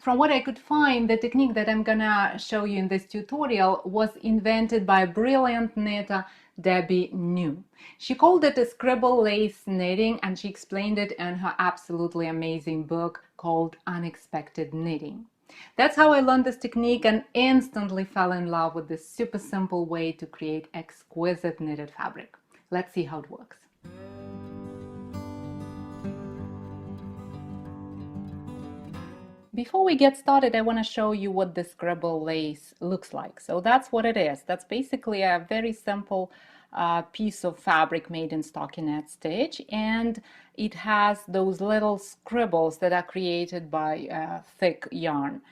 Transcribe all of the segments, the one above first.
From what I could find, the technique that I'm gonna show you in this tutorial was invented by a brilliant knitter, Debbie New. She called it a scribble lace knitting, and she explained it in her absolutely amazing book called Unexpected Knitting. That's how I learned this technique and instantly fell in love with this super simple way to create exquisite knitted fabric. Let's see how it works. Before we get started, I want to show you what the Scribble lace looks like. So that's what it is. That's basically a very simple piece of fabric made in stockinette stitch, and it has those little scribbles that are created by thick yarn.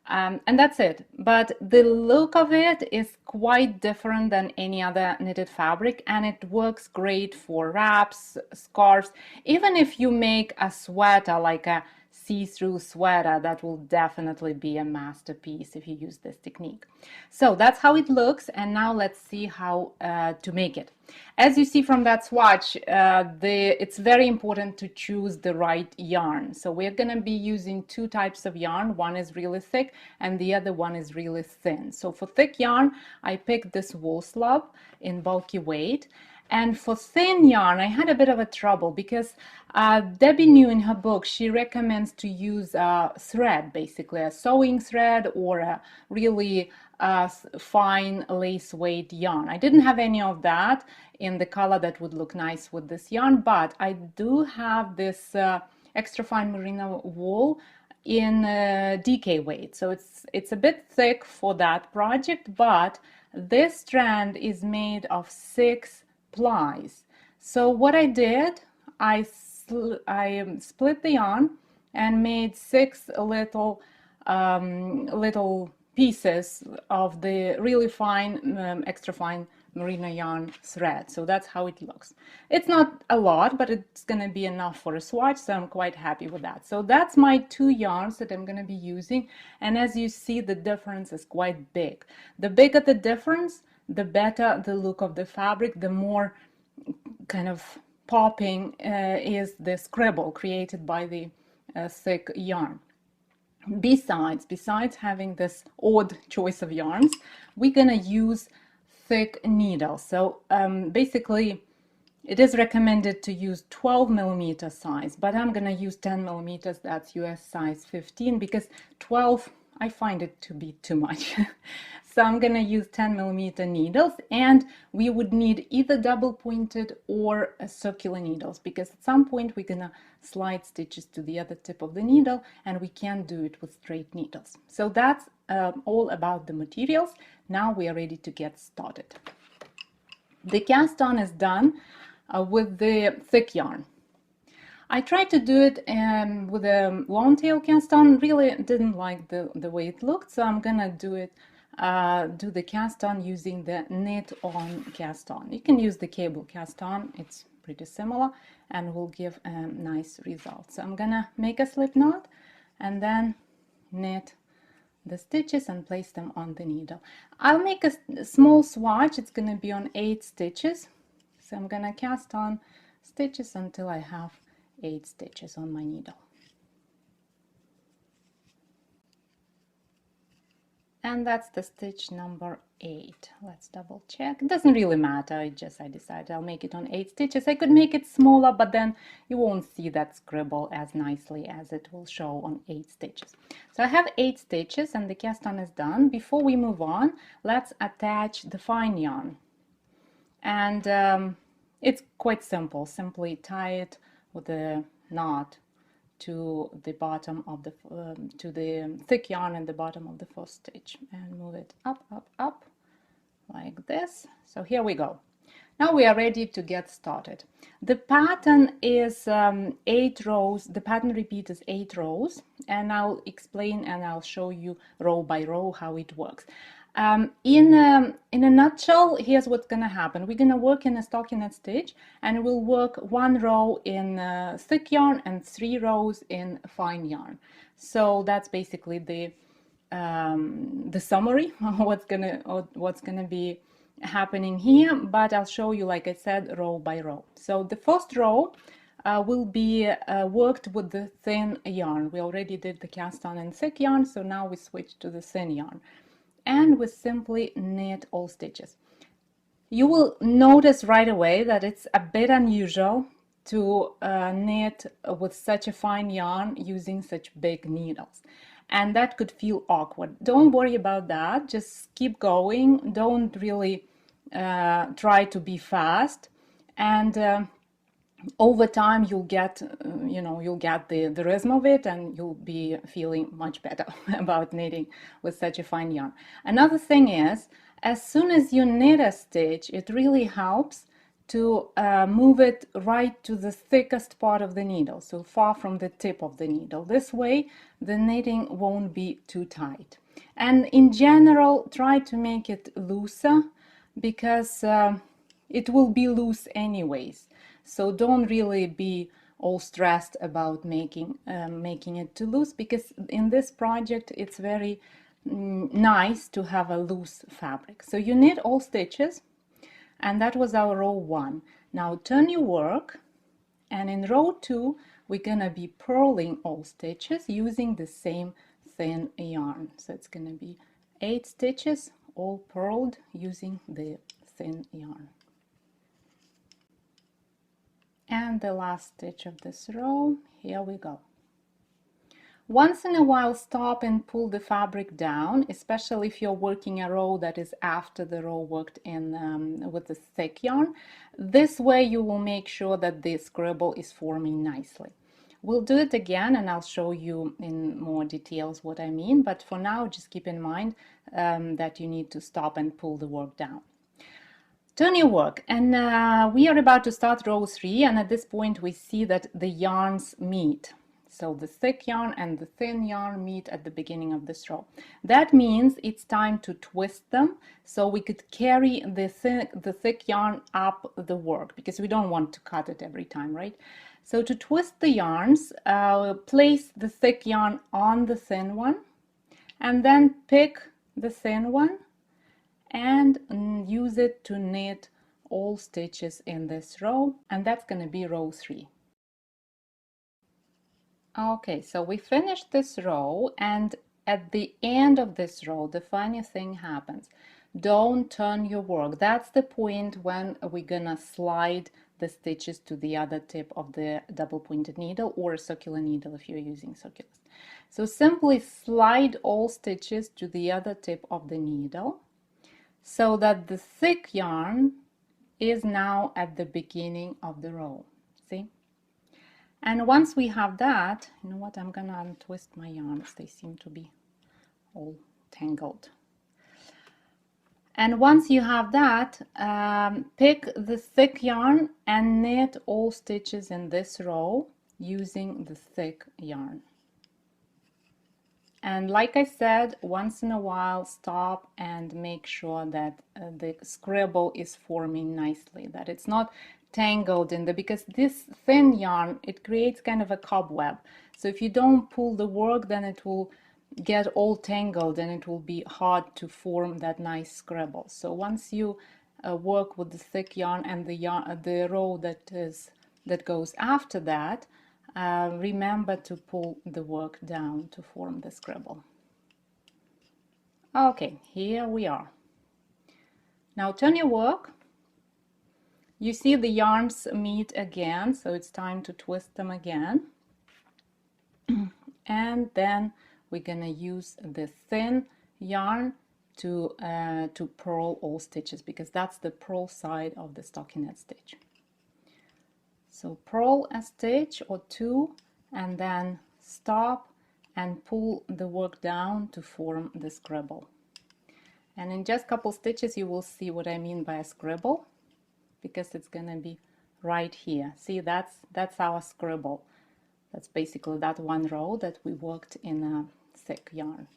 And that's it. But the look of it is quite different than any other knitted fabric, and it works great for wraps, scarves. Even if you make a sweater, like a see-through sweater, that will definitely be a masterpiece if you use this technique. So that's how it looks, and now let's see how to make it. As you see from that swatch, it's very important to choose the right yarn. So we're going to be using two types of yarn. One is really thick and the other one is really thin. So for thick yarn, I picked this wool slub in bulky weight. And for thin yarn, I had a bit of a trouble because Debbie New in her book, she recommends to use a thread, basically a sewing thread or a really fine lace weight yarn. I didn't have any of that in the color that would look nice with this yarn, but I do have this extra fine merino wool in DK weight. So it's a bit thick for that project, but this strand is made of 6 plies. So what I did, I split the yarn and made 6 little pieces of the really fine, extra fine merino yarn thread. So that's how it looks. It's not a lot, but it's going to be enough for a swatch, so I'm quite happy with that. So that's my 2 yarns that I'm going to be using, and as you see, the difference is quite big. The bigger the difference, the better the look of the fabric, the more kind of popping is the scribble created by the thick yarn. Besides having this odd choice of yarns, we're gonna use thick needles. So basically it is recommended to use 12mm size, but I'm gonna use 10mm, that's US size 15, because 12 I find it to be too much. So I'm gonna use 10mm needles, and we would need either double pointed or circular needles, because at some point we're gonna slide stitches to the other tip of the needle, and we can't do it with straight needles. So that's all about the materials. Now we are ready to get started. The cast on is done with the thick yarn. I tried to do it with a long tail cast on. Really didn't like the way it looked, so I'm gonna do the cast on using the knit on cast on. You can use the cable cast on, it's pretty similar and will give a nice result. So I'm gonna make a slip knot and then knit the stitches and place them on the needle. I'll make a small swatch. It's gonna be on 8 stitches, so I'm gonna cast on stitches until I have 8 stitches on my needle. And that's the stitch number 8. Let's double check. It doesn't really matter, I decided I'll make it on 8 stitches. I could make it smaller, but then you won't see that scribble as nicely as it will show on 8 stitches. So I have 8 stitches and the cast on is done. Before we move on, let's attach the fine yarn. And it's quite simple. Simply tie it with a knot to the bottom of the to the thick yarn in the bottom of the first stitch, and move it up, up, up like this. So here we go. Now we are ready to get started. The pattern is 8 rows. The pattern repeat is 8 rows, and I'll explain and I'll show you row by row how it works. In a nutshell, here's what's gonna happen. We're gonna work in a stockinette stitch, and we'll work 1 row in thick yarn and 3 rows in fine yarn. So that's basically the summary of what's gonna be happening here, but I'll show you, like I said, row by row. So the first row, will be worked with the thin yarn. We already did the cast on and thick yarn, so now we switch to the thin yarn. And we simply knit all stitches. You will notice right away that it's a bit unusual to knit with such a fine yarn using such big needles, and that could feel awkward. Don't worry about that, just keep going. Don't really try to be fast, and over time you'll get you'll get the rhythm of it, and you'll be feeling much better about knitting with such a fine yarn. Another thing is, as soon as you knit a stitch, it really helps to move it right to the thickest part of the needle, so far from the tip of the needle. This way the knitting won't be too tight. And in general, try to make it looser, because it will be loose anyways. So don't really be all stressed about making it too loose, because in this project it's very nice to have a loose fabric. So you knit all stitches, and that was our row 1. Now turn your work, and in row 2 we're gonna be purling all stitches using the same thin yarn. So it's gonna be 8 stitches all purled using the thin yarn. And the last stitch of this row, here we go. Once in a while, stop and pull the fabric down, especially if you're working a row that is after the row worked in with the thick yarn. This way you will make sure that the scribble is forming nicely. We'll do it again, and I'll show you in more details what I mean, but for now just keep in mind that you need to stop and pull the work down. Turn your work, and we are about to start row 3, and at this point we see that the yarns meet. So the thick yarn and the thin yarn meet at the beginning of this row. That means it's time to twist them, so we could carry the thick yarn up the work, because we don't want to cut it every time, right? So to twist the yarns, place the thick yarn on the thin one, and then pick the thin one and use it to knit all stitches in this row, and that's going to be row 3. Okay, so we finished this row, and at the end of this row the funny thing happens. Don't turn your work. That's the point when we're gonna slide the stitches to the other tip of the double pointed needle, or a circular needle if you're using circulars. So simply slide all stitches to the other tip of the needle, so that the thick yarn is now at the beginning of the row. See? And once we have that, you know what, I'm gonna untwist my yarns. They seem to be all tangled. And once you have that, pick the thick yarn and knit all stitches in this row using the thick yarn. And like I said, once in a while stop and make sure that the scribble is forming nicely, that it's not tangled in there, because this thin yarn, it creates kind of a cobweb. So if you don't pull the work, then it will get all tangled and it will be hard to form that nice scribble. So once you work with the thick yarn and the row that goes after that, remember to pull the work down to form the scribble. Okay, here we are. Now turn your work. You see the yarns meet again, so it's time to twist them again. And then we're gonna use the thin yarn to purl all stitches, because that's the purl side of the stockinette stitch. So purl a stitch or two, and then stop and pull the work down to form the scribble. And in just a couple stitches you will see what I mean by a scribble, because it's gonna be right here. See, that's our scribble. That's basically that one row that we worked in a thick yarn.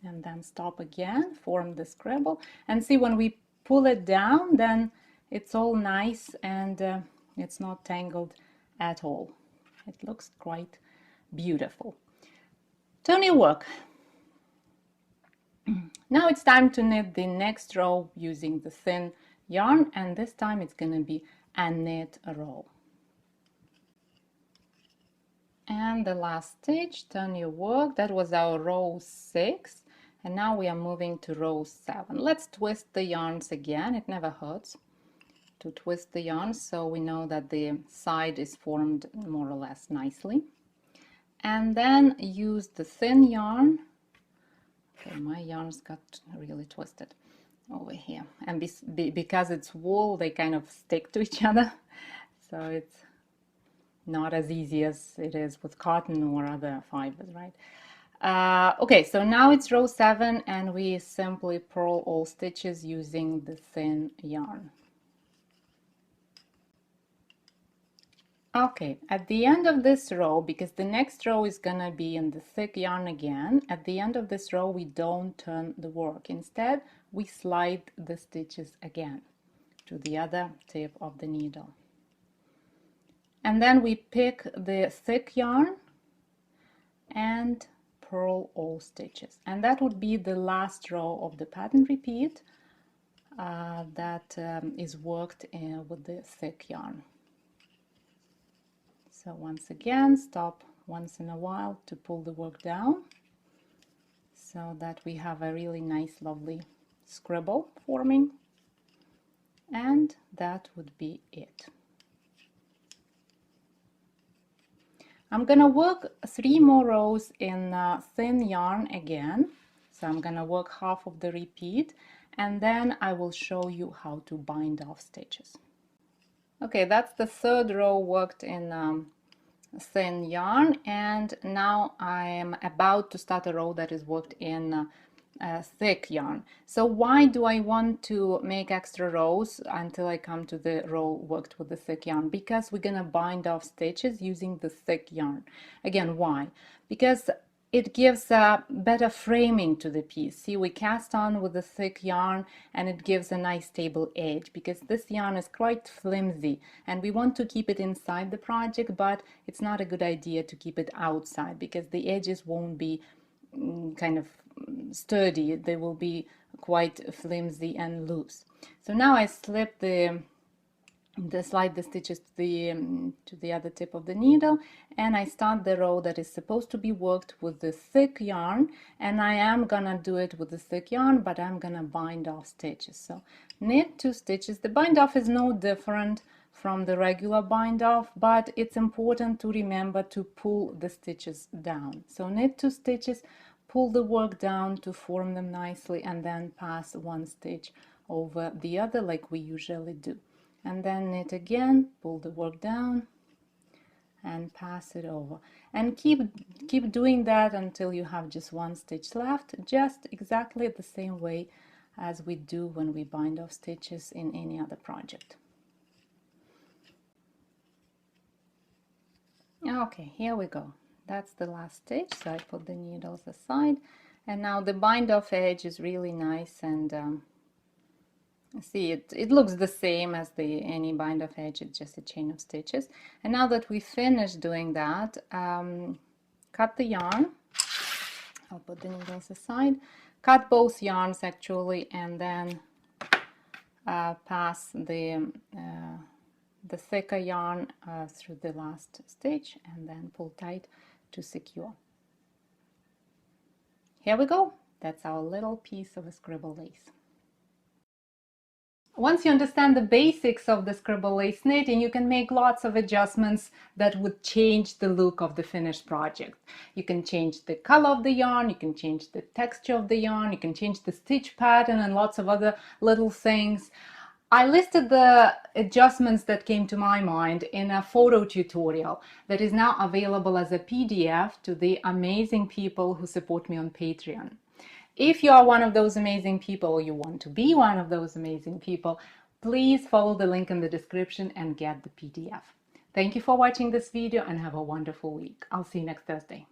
And then stop again, form the scribble, and see, when we pull it down, then it's all nice and it's not tangled at all. It looks quite beautiful. Turn your work. Now it's time to knit the next row using the thin yarn, and this time it's going to be and knit a row. And the last stitch, turn your work. That was our row 6, and now we are moving to row 7. Let's twist the yarns again. It never hurts to twist the yarns, so we know that the side is formed more or less nicely. And then use the thin yarn. Okay, my yarns got really twisted over here, and because it's wool, they kind of stick to each other, so it's not as easy as it is with cotton or other fibers, right? Okay, so now it's row 7, and we simply purl all stitches using the thin yarn. Okay, at the end of this row, because the next row is gonna be in the thick yarn again, at the end of this row we don't turn the work. Instead, we slide the stitches again to the other tip of the needle. And then we pick the thick yarn and purl all stitches. And that would be the last row of the pattern repeat that is worked with the thick yarn. So once again, stop once in a while to pull the work down so that we have a really nice, lovely scribble forming. And that would be it. I'm gonna work 3 more rows in thin yarn again. So I'm gonna work half of the repeat, and then I will show you how to bind off stitches. Okay, that's the 3rd row worked in thin yarn, and now I am about to start a row that is worked in thick yarn. So why do I want to make extra rows until I come to the row worked with the thick yarn? Because we're gonna bind off stitches using the thick yarn. Again, why? Because it gives a better framing to the piece. See, we cast on with the thick yarn, and it gives a nice stable edge, because this yarn is quite flimsy and we want to keep it inside the project, but it's not a good idea to keep it outside because the edges won't be kind of sturdy. They will be quite flimsy and loose. So now I slip slide the stitches to the other tip of the needle, and I start the row that is supposed to be worked with the thick yarn, and I am gonna do it with the thick yarn, but I'm gonna bind off stitches. So knit 2 stitches. The bind off is no different from the regular bind off, but it's important to remember to pull the stitches down. So knit 2 stitches, pull the work down to form them nicely, and then pass 1 stitch over the other like we usually do. And then knit again, pull the work down and pass it over, and keep doing that until you have just 1 stitch left, just exactly the same way as we do when we bind off stitches in any other project. Okay, here we go. That's the last stitch, so I put the needles aside, and now the bind off edge is really nice, and see, it looks the same as any bind off edge. It's just a chain of stitches. And now that we finished doing that, cut the yarn. I'll put the needles aside, cut both yarns actually, and then pass the thicker yarn through the last stitch, and then pull tight to secure. Here we go. That's our little piece of a scribble lace. Once you understand the basics of the scribble lace knitting, you can make lots of adjustments that would change the look of the finished project. You can change the color of the yarn, you can change the texture of the yarn, you can change the stitch pattern, and lots of other little things. I listed the adjustments that came to my mind in a photo tutorial that is now available as a PDF to the amazing people who support me on Patreon. If you are one of those amazing people, or you want to be one of those amazing people, please follow the link in the description and get the PDF. Thank you for watching this video, and have a wonderful week. I'll see you next Thursday.